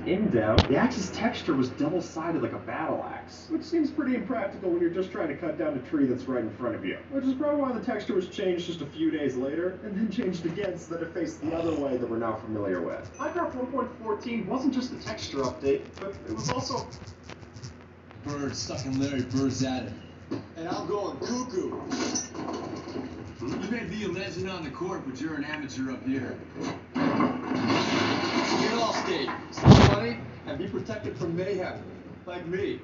left indent, the axe's texture was double-sided like a battle axe, which seems pretty impractical when you're just trying to cut down a tree that's right in front of you. Which is probably why the texture was changed just a few days later, and then changed again so that it faced the other way that we're now familiar with. Minecraft 1.14 wasn't just a texture update, but it was also... Bird stuck in Larry Bird's attic. And I'm going cuckoo. You may be a legend on the court, but you're an amateur up here. Get off stage, spend money, and be protected from mayhem, like me.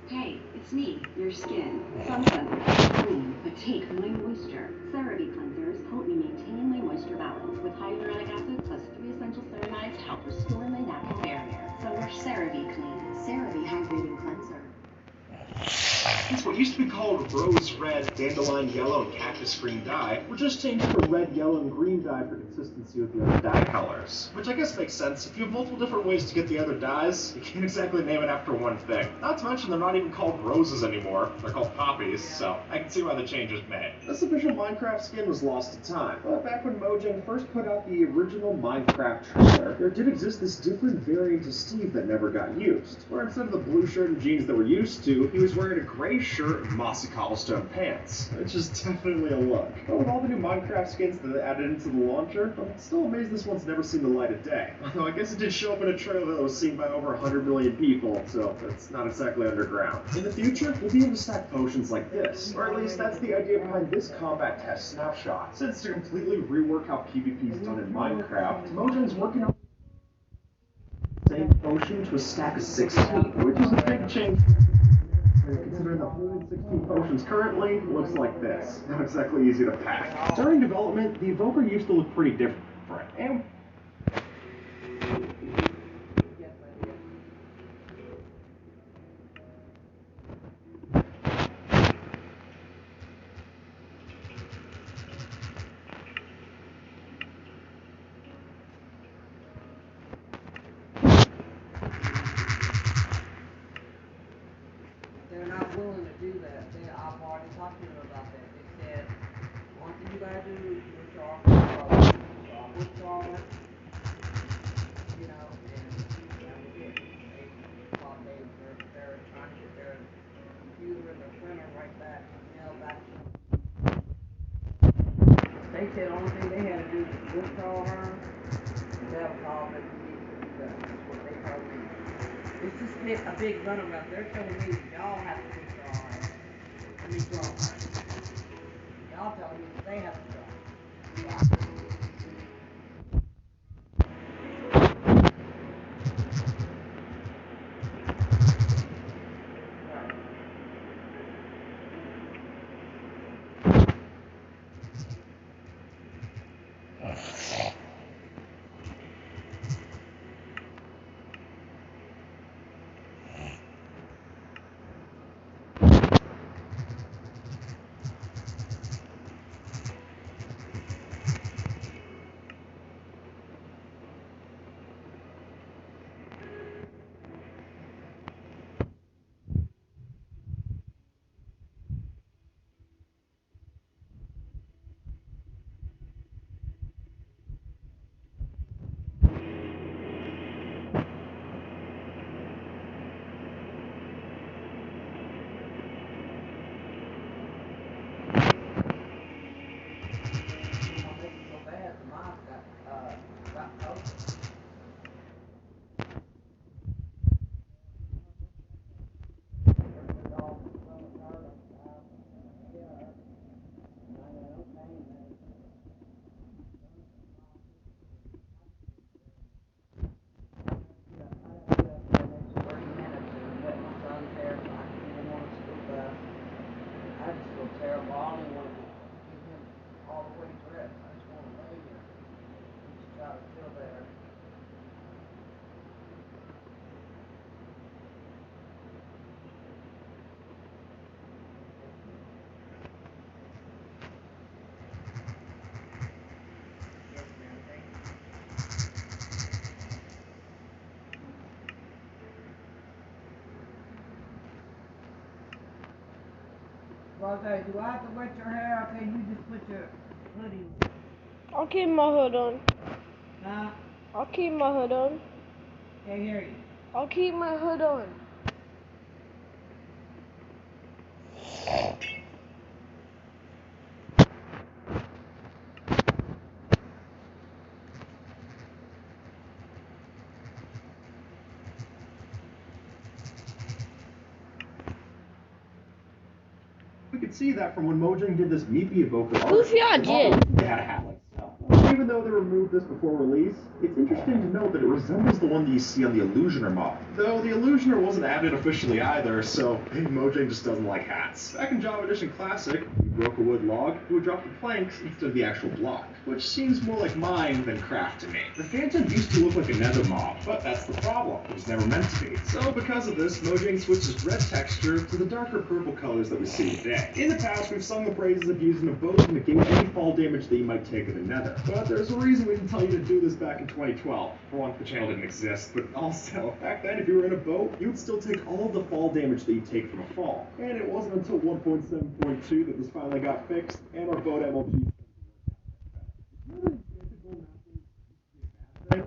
Hey, it's me, your skin. Some cleansers are clean, but take my moisture. CeraVe cleansers help me maintain my moisture balance with hyaluronic acid plus 3 essential ceramides to help restore my natural barrier. So we're CeraVe Clean, CeraVe Hydrating Cleanser. Since what used to be called rose red, dandelion yellow, and cactus green dye were just changed to red, yellow, and green dye for consistency with the other dye colors. Which I guess makes sense. If you have multiple different ways to get the other dyes, you can't exactly name it after one thing. Not to mention they're not even called roses anymore. They're called poppies, so I can see why the change was made. This official Minecraft skin was lost to time. But back when Mojang first put out the original Minecraft trailer, there did exist this different variant of Steve that never got used. Where instead of the blue shirt and jeans that we're used to, he was wearing a gray shirt and mossy cobblestone pants, which is definitely a look. But with all the new Minecraft skins that they added into the launcher, I'm still amazed this one's never seen the light of day. Although I guess it did show up in a trailer that was seen by over 100 million people, so that's not exactly underground. In the future, we'll be able to stack potions like this, or at least that's the idea behind this combat test snapshot. Since to completely rework how PvP is done in Minecraft, Mojang's working on the same potion to a stack of 16, which is a big change. Considering the 116 potions currently looks like this. Not exactly easy to pack. During development, the Evoker used to look pretty different, and they're not willing to do that. I've already talked to them about that. They said, one thing you gotta do is withdraw it, you know, and that was it. They thought they're trying to get their computer and their printer right back, mailed back to them. They said the only thing they had to do was withdraw her, and that was all that we needed to do that. That's what they told me. It's just a big runaround. They're telling me y'all have to withdraw her. Withdraw her. Y'all telling me they have to withdraw. Okay, do I have to wet your hair, or can you just put your hoodie? I'll keep my hood on. Huh? I'll keep my hood on. Can't hear you. I'll keep my hood on. We could see that from when Mojang did this Meepy Evoker art. Goofy, I did. They had a hat like so. Even though they removed this before release, it's interesting to note that it resembles the one that you see on the Illusioner mob. Though the Illusioner wasn't added officially either, so maybe Mojang just doesn't like hats. Back in Java Edition Classic, you broke a wood log, you would drop the planks instead of the actual block, which seems more like mine than craft to me. The Phantom used to look like a nether mob, but that's the problem. It was never meant to be. So because of this, Mojang switched its red texture to the darker purple colors that we see today. In the past, we've sung the praises of using a bow to negate any fall damage that you might take in the nether. But there's a reason we didn't tell you to do this back in 2012. For one, the channel didn't exist, but also, back then if you were in a boat, you would still take all of the fall damage that you take from a fall. And it wasn't until 1.7.2 that this finally got fixed, and our boat MLG.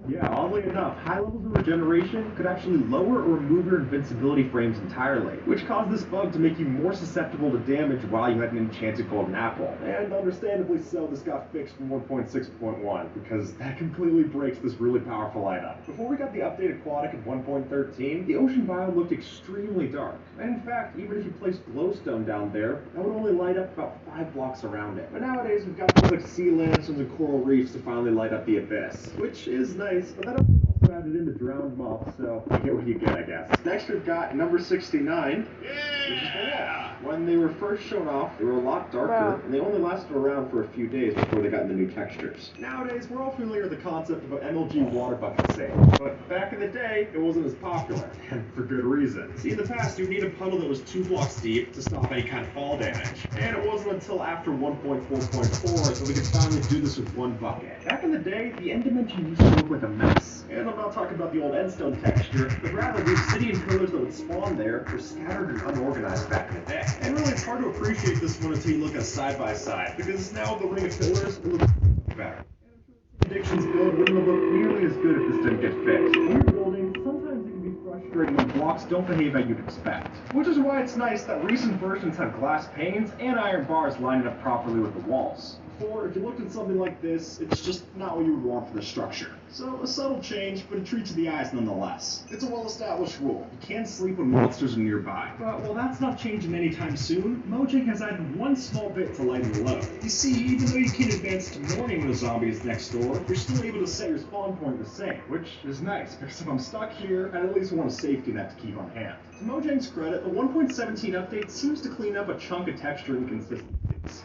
Yeah, oddly enough, high levels of regeneration could actually lower or remove your invincibility frames entirely, which caused this bug to make you more susceptible to damage while you had an enchanted golden apple. And understandably so, this got fixed from 1.6.1, because that completely breaks this really powerful item. Before we got the updated Aquatic in 1.13, the ocean biome looked extremely dark. And in fact, even if you placed glowstone down there, that would only light up about 5 blocks around it. But nowadays, we've got things like sea lanterns and coral reefs to finally light up the abyss, which is nice, but that also added in the drowned mob, so you get what you get, I guess. Next we've got number 69. Yeah! When they were first shown off, they were a lot darker, and they only lasted around for a few days before they got into new textures. Nowadays, we're all familiar with the concept of an MLG water bucket save, but back in the day, it wasn't as popular, and for good reason. See, in the past, you'd need a puddle that was 2 blocks deep to stop any kind of fall damage, and it wasn't until after 1.4.4 that we could finally do this with 1 bucket. Back in the day, the end dimension used to look like a mess, and I'm not talking about the old endstone texture, but rather the obsidian pillars that would spawn there were scattered and unorganized back in the day. And really, it's hard to appreciate this one until you look at side by side, because now the ring of pillars looks better. Addictions build wouldn't have looked nearly as good if this didn't get fixed. When you're building, sometimes it can be frustrating when blocks don't behave as you'd expect. Which is why it's nice that recent versions have glass panes and iron bars lining up properly with the walls. Before, if you looked at something like this, it's just not what you would want for the structure. So, a subtle change, but a treat to the eyes nonetheless. It's a well-established rule. You can't sleep when monsters are nearby. But while that's not changing anytime soon, Mojang has added one small bit to lighten the load. You see, even though you can't advance to morning when a zombie is next door, you're still able to set your spawn point the same, which is nice, because if I'm stuck here, I at least want a safety net to keep on hand. To Mojang's credit, the 1.17 update seems to clean up a chunk of texture inconsistencies.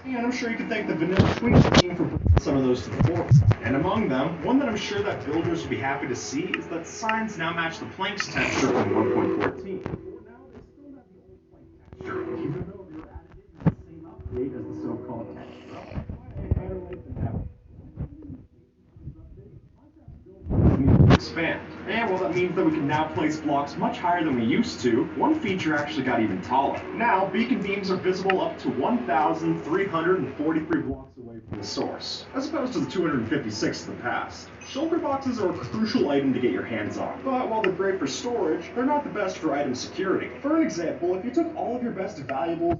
And I'm sure you can thank the Vanilla Tweaks team for bringing some of those to the forefront. And among them, one that I'm sure that builders would be happy to see is that signs now match the planks texture from 1.14. Now they still have the old plank texture, even though they were added in the same update as the so-called texture. Better late than never. Expand. And while that means that we can now place blocks much higher than we used to, one feature actually got even taller. Now, beacon beams are visible up to 1,343 blocks away from the source, as opposed to the 256 in the past. Shulker boxes are a crucial item to get your hands on, but while they're great for storage, they're not the best for item security. For an example, if you took all of your best valuables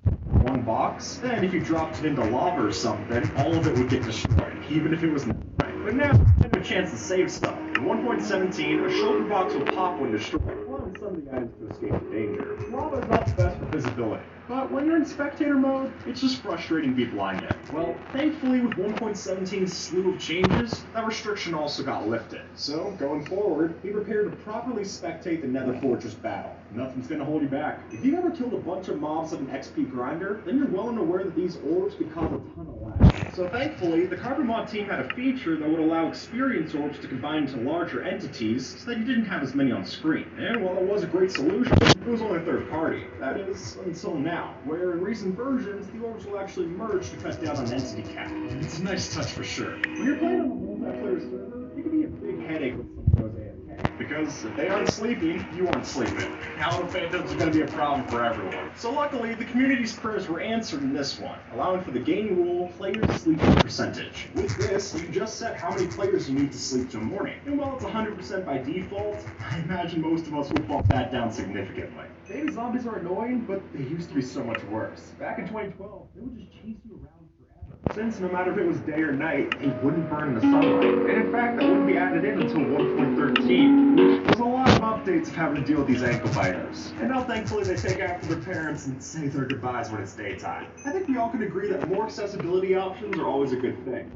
in one box, then if you dropped it into lava or something, all of it would get destroyed, even if it was not right. But now, you have a chance to save stuff. In 1.17, a shulker box will pop when destroyed, allowing some of the items to escape the danger. Lava is not the best for visibility, but when you're in spectator mode, it's just frustrating to be blinded. Well, thankfully with 1.17's slew of changes, that restriction also got lifted. So, going forward, be prepared to properly spectate the Nether Fortress battle. Nothing's gonna hold you back. If you've ever killed a bunch of mobs with an XP grinder, then you're well aware that these orbs could cause a ton of lag. So thankfully, the Carbonmod team had a feature that would allow experience orbs to combine into larger entities so that you didn't have as many on screen. And while it was a great solution, it was only third party. That is, until now, where in recent versions, the orbs will actually merge to cut down on entity cap. It's a nice touch for sure. When you're playing on a multiplayer server, it can be a big headache with some of those AFK. because if they aren't sleeping, you aren't sleeping. Paladin Phantoms are going to be a problem for everyone. So luckily, the community's prayers were answered in this one, allowing for the game rule, players sleeping percentage. With this, you just set how many players you need to sleep to a morning. And while it's 100% by default, I imagine most of us would bump that down significantly. Maybe zombies are annoying, but they used to be so much worse. Back in 2012, they would just chase you around forever. Since no matter if it was day or night, they wouldn't burn in the sunlight. And in fact, that wouldn't be added in until 1.13, which was a lot of updates of having to deal with these ankle biters. And now thankfully they take after their parents and say their goodbyes when it's daytime. I think we all can agree that more accessibility options are always a good thing.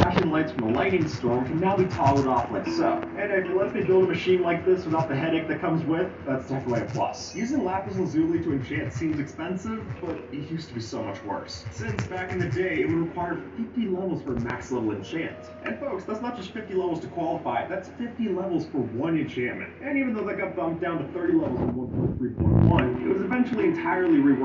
Flashing lights from a lightning storm can now be toggled off like so. And if it lets me build a machine like this without the headache that comes with, that's definitely a plus. Using lapis lazuli to enchant seems expensive, but it used to be so much worse. Since back in the day, it would require 50 levels for a max level enchant. And folks, that's not just 50 levels to qualify, that's 50 levels for one enchantment. And even though that got bumped down to 30 levels in 1.3.1, it was eventually entirely reworked